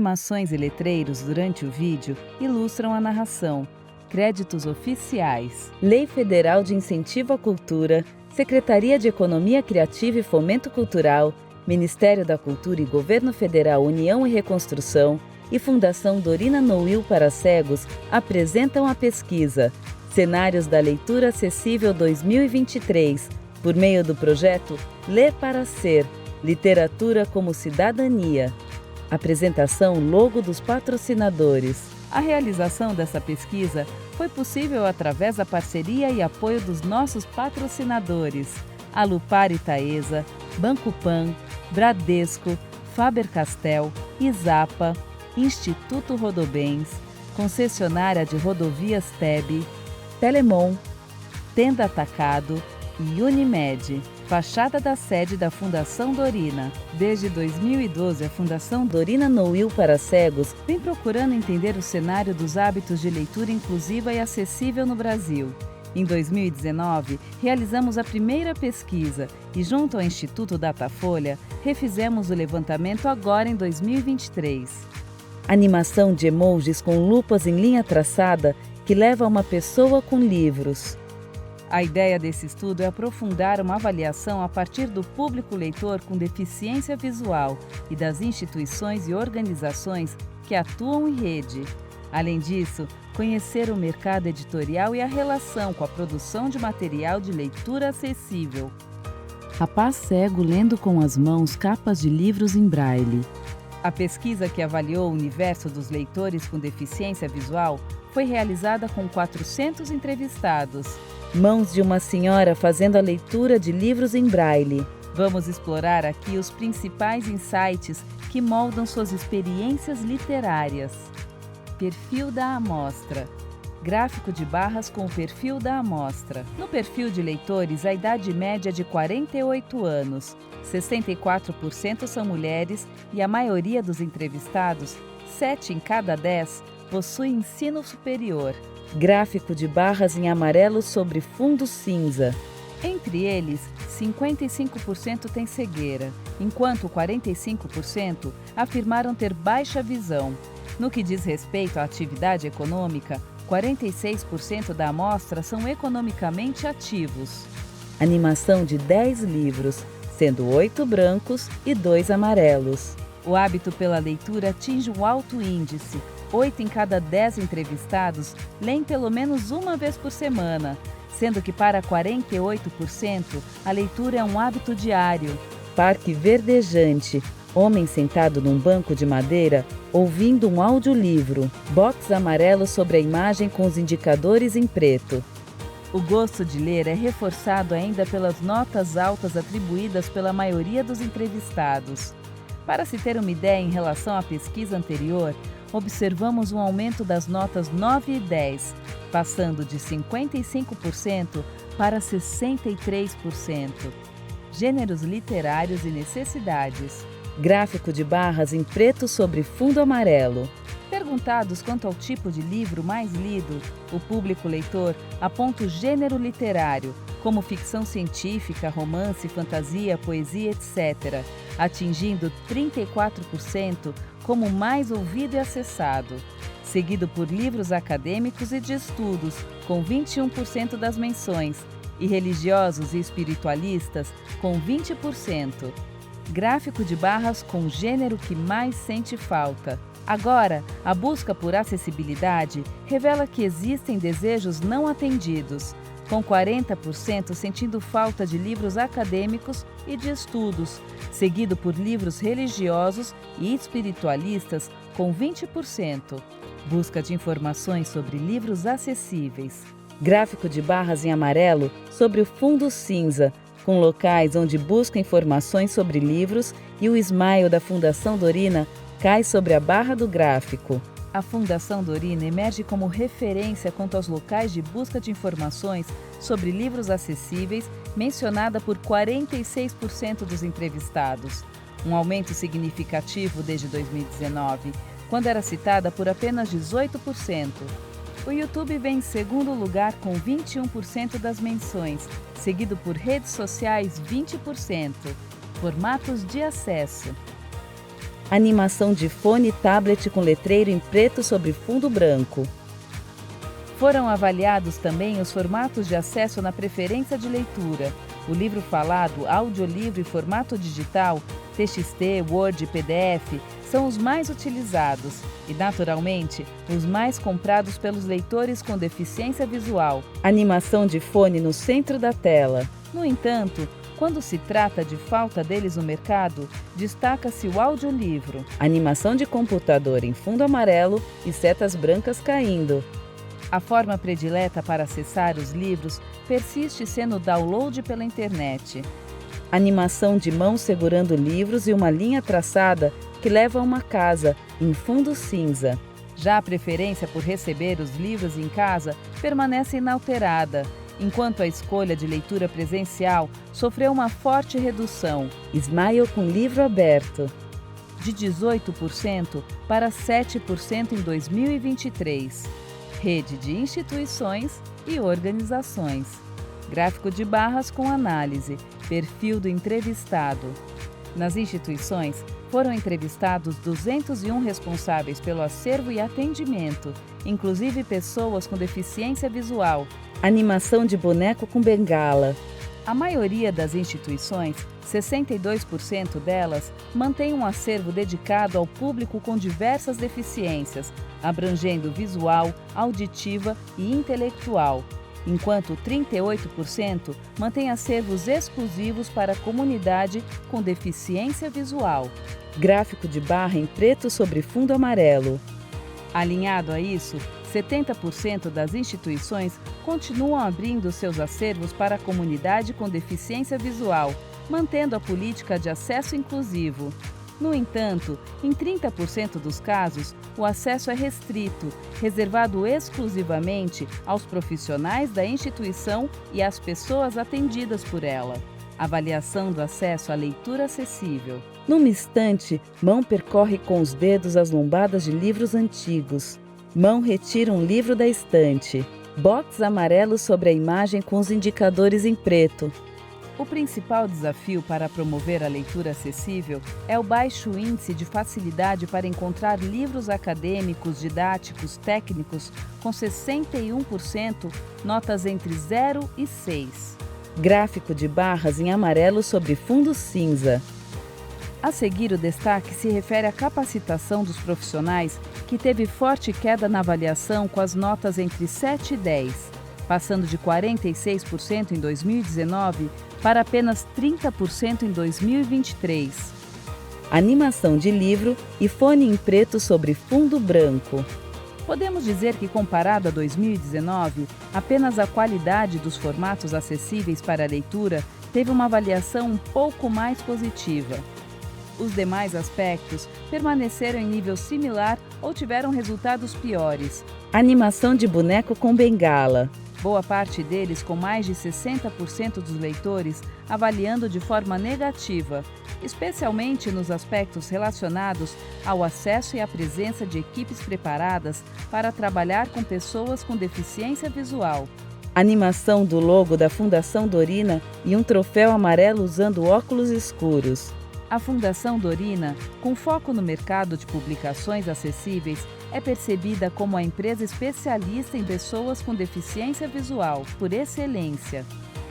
Animações e letreiros durante o vídeo ilustram a narração. Créditos oficiais: Lei Federal de Incentivo à Cultura, Secretaria de Economia Criativa e Fomento Cultural, Ministério da Cultura e Governo Federal União e Reconstrução e Fundação Dorina Nouil para Cegos apresentam a pesquisa Cenários da Leitura Acessível 2023, por meio do projeto Ler para Ser, Literatura como Cidadania. Apresentação logo dos patrocinadores. A realização dessa pesquisa foi possível através da parceria e apoio dos nossos patrocinadores: Alupar e Taesa, Banco Pan, Bradesco, Faber-Castell, Izapa, Instituto Rodobens, Concessionária de Rodovias TEB, Telemon, Tenda Atacado e Unimed. Fachada da sede da Fundação Dorina. Desde 2012, a Fundação Dorina Nouil para Cegos vem procurando entender o cenário dos hábitos de leitura inclusiva e acessível no Brasil. Em 2019, realizamos a primeira pesquisa e, junto ao Instituto Datafolha, refizemos o levantamento agora em 2023. Animação de emojis com lupas em linha traçada que leva uma pessoa com livros. A ideia desse estudo é aprofundar uma avaliação a partir do público leitor com deficiência visual e das instituições e organizações que atuam em rede. Além disso, conhecer o mercado editorial e a relação com a produção de material de leitura acessível. Rapaz cego lendo com as mãos capas de livros em braille. A pesquisa que avaliou o universo dos leitores com deficiência visual foi realizada com 400 entrevistados. Mãos de uma senhora fazendo a leitura de livros em braille. Vamos explorar aqui os principais insights que moldam suas experiências literárias. Perfil da amostra. Gráfico de barras com o perfil da amostra. No perfil de leitores, a idade média é de 48 anos. 64% são mulheres e a maioria dos entrevistados, 7 em cada 10, possui ensino superior. Gráfico de barras em amarelo sobre fundo cinza. Entre eles, 55% têm cegueira, enquanto 45% afirmaram ter baixa visão. No que diz respeito à atividade econômica, 46% da amostra são economicamente ativos. Animação de 10 livros, sendo 8 brancos e 2 amarelos. O hábito pela leitura atinge um alto índice. 8 em cada 10 entrevistados leem pelo menos uma vez por semana, sendo que para 48% a leitura é um hábito diário. Parque verdejante. Homem sentado num banco de madeira ouvindo um audiolivro. Box amarelo sobre a imagem com os indicadores em preto. O gosto de ler é reforçado ainda pelas notas altas atribuídas pela maioria dos entrevistados. Para se ter uma ideia em relação à pesquisa anterior, observamos um aumento das notas 9 e 10, passando de 55% para 63%. Gêneros literários e necessidades. Gráfico de barras em preto sobre fundo amarelo. Perguntados quanto ao tipo de livro mais lido, o público leitor aponta o gênero literário, como ficção científica, romance, fantasia, poesia, etc., atingindo 34% como mais ouvido e acessado, seguido por livros acadêmicos e de estudos, com 21% das menções, e religiosos e espiritualistas, com 20%. Gráfico de barras com gênero que mais sente falta. Agora, a busca por acessibilidade revela que existem desejos não atendidos, com 40% sentindo falta de livros acadêmicos e de estudos, seguido por livros religiosos e espiritualistas, com 20%. Busca de informações sobre livros acessíveis. Gráfico de barras em amarelo sobre o fundo cinza, com locais onde busca informações sobre livros, e o smile da Fundação Dorina cai sobre a barra do gráfico. A Fundação Dorina emerge como referência quanto aos locais de busca de informações sobre livros acessíveis, mencionada por 46% dos entrevistados, um aumento significativo desde 2019, quando era citada por apenas 18%. O YouTube vem em segundo lugar com 21% das menções, seguido por redes sociais 20%. Formatos de acesso. Animação de fone e tablet com letreiro em preto sobre fundo branco. Foram avaliados também os formatos de acesso na preferência de leitura. O livro falado, audiolivro e formato digital, TXT, Word e PDF, são os mais utilizados e, naturalmente, os mais comprados pelos leitores com deficiência visual. Animação de fone no centro da tela. No entanto, quando se trata de falta deles no mercado, destaca-se o audiolivro. Animação de computador em fundo amarelo e setas brancas caindo. A forma predileta para acessar os livros persiste sendo o download pela internet. Animação de mão segurando livros e uma linha traçada que leva a uma casa, em fundo cinza. Já a preferência por receber os livros em casa permanece inalterada, enquanto a escolha de leitura presencial sofreu uma forte redução. Smile com livro aberto. De 18% para 7% em 2023. Rede de instituições e organizações. Gráfico de barras com análise. Perfil do entrevistado. Nas instituições, foram entrevistados 201 responsáveis pelo acervo e atendimento, inclusive pessoas com deficiência visual. Animação de boneco com bengala. A maioria das instituições, 62% delas, mantém um acervo dedicado ao público com diversas deficiências, abrangendo visual, auditiva e intelectual, enquanto 38% mantém acervos exclusivos para a comunidade com deficiência visual. Gráfico de barra em preto sobre fundo amarelo. Alinhado a isso, 70% das instituições continuam abrindo seus acervos para a comunidade com deficiência visual, mantendo a política de acesso inclusivo. No entanto, em 30% dos casos, o acesso é restrito, reservado exclusivamente aos profissionais da instituição e às pessoas atendidas por ela. Avaliação do acesso à leitura acessível. Numa estante, mão percorre com os dedos as lombadas de livros antigos. Mão retira um livro da estante. Box amarelo sobre a imagem com os indicadores em preto. O principal desafio para promover a leitura acessível é o baixo índice de facilidade para encontrar livros acadêmicos, didáticos, técnicos, com 61% notas entre 0 e 6. Gráfico de barras em amarelo sobre fundo cinza. A seguir, o destaque se refere à capacitação dos profissionais, que teve forte queda na avaliação com as notas entre 7 e 10, passando de 46% em 2019 para apenas 30% em 2023. Animação de livro e fone em preto sobre fundo branco. Podemos dizer que, comparado a 2019, apenas a qualidade dos formatos acessíveis para a leitura teve uma avaliação um pouco mais positiva. Os demais aspectos permaneceram em nível similar ou tiveram resultados piores. Animação de boneco com bengala. Boa parte deles, com mais de 60% dos leitores, avaliando de forma negativa, especialmente nos aspectos relacionados ao acesso e à presença de equipes preparadas para trabalhar com pessoas com deficiência visual. Animação do logo da Fundação Dorina e um troféu amarelo usando óculos escuros. A Fundação Dorina, com foco no mercado de publicações acessíveis, é percebida como a empresa especialista em pessoas com deficiência visual, por excelência.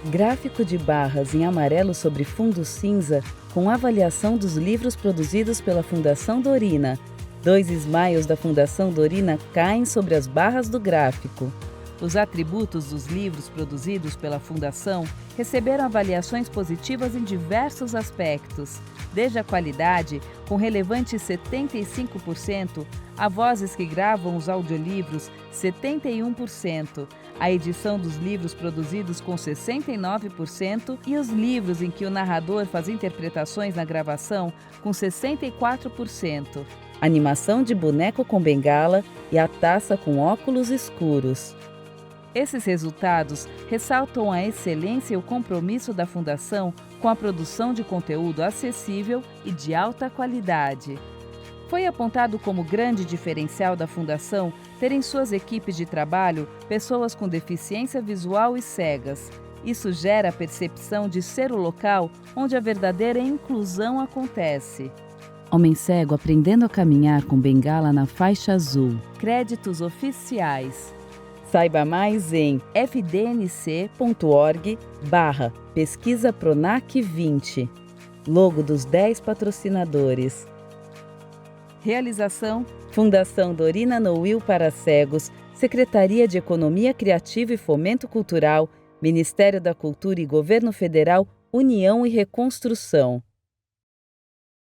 Gráfico de barras em amarelo sobre fundo cinza, com avaliação dos livros produzidos pela Fundação Dorina. 2 smiles da Fundação Dorina caem sobre as barras do gráfico. Os atributos dos livros produzidos pela Fundação receberam avaliações positivas em diversos aspectos, desde a qualidade, com relevante 75%, a vozes que gravam os audiolivros, 71%, a edição dos livros produzidos com 69% e os livros em que o narrador faz interpretações na gravação, com 64%. Animação de boneco com bengala e a taça com óculos escuros. Esses resultados ressaltam a excelência e o compromisso da Fundação com a produção de conteúdo acessível e de alta qualidade. Foi apontado como grande diferencial da Fundação ter em suas equipes de trabalho pessoas com deficiência visual e cegas. Isso gera a percepção de ser o local onde a verdadeira inclusão acontece. Homem cego aprendendo a caminhar com bengala na faixa azul. Créditos oficiais. Saiba mais em fdnc.org/pesquisa Pronac 20. Logo dos 10 patrocinadores. Realização: Fundação Dorina Noil para Cegos, Secretaria de Economia Criativa e Fomento Cultural, Ministério da Cultura e Governo Federal, União e Reconstrução.